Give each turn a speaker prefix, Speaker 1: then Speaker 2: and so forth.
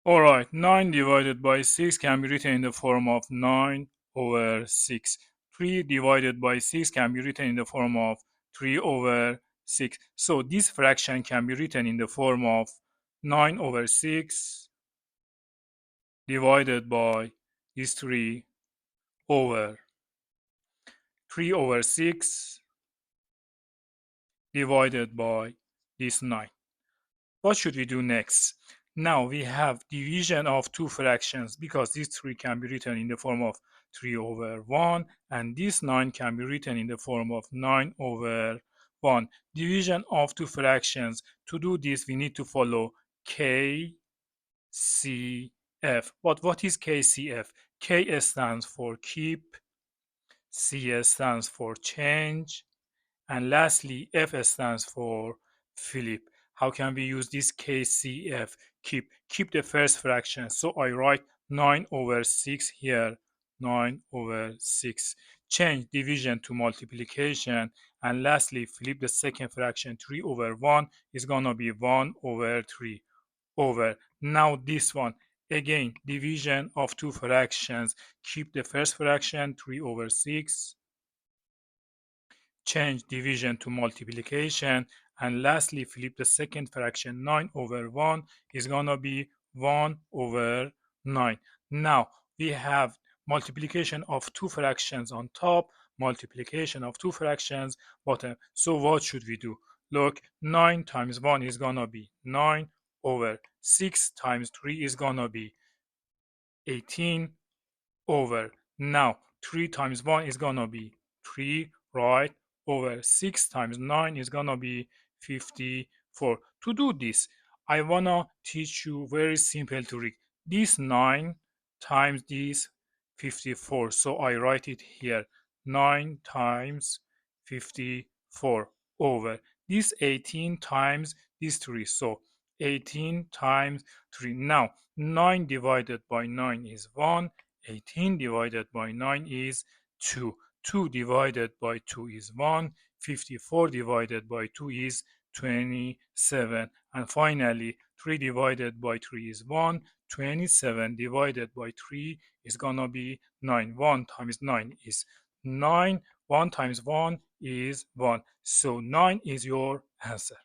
Speaker 1: Alright, 9 divided by 6 can be written in the form of 9 over 6. 3 divided by 6 can be written in the form of 3 over 6. So this fraction can be written in the form of 9 over 6 divided by this 3 over 3 over 6 divided by this 9. What should we do next? Now we have division of two fractions because these 3 can be written in the form of 3 over 1 and this 9 can be written in the form of 9 over 1. Division of two fractions. To do this we need to follow KCF. But what is KCF? K stands for keep, C stands for change, and lastly, F stands for flip. How can we use this KCF? Keep the first fraction. So I write 9 over 6 here, 9 over 6. Change division to multiplication. And lastly, flip the second fraction. 3 over 1 is going to be 1 over 3 over. Now this one. Again, division of two fractions. Keep the first fraction, 3 over 6. Change division to multiplication, and lastly flip the second fraction. 9 over 1 is gonna be 1 over 9. Now we have multiplication of two fractions on top, multiplication of two fractions bottom. So what should we do? Look, 9 times 1 is gonna be 9 over 6 times 3 is gonna be 18 over. Now 3 times 1 is gonna be 3, right? Over 6 times 9 is gonna be 54. To do this, I wanna teach you very simple trick. This 9 times this 54. So I write it here. 9 times 54 over. This 18 times this 3. So 18 times 3. Now 9 divided by 9 is 1. 18 divided by 9 is 2. 2 divided by 2 is 1. 54 divided by 2 is 27. And finally, 3 divided by 3 is 1. 27 divided by 3 is gonna be 9. 1 times 9 is 9. 1 times 1 is 1. So 9 is your answer.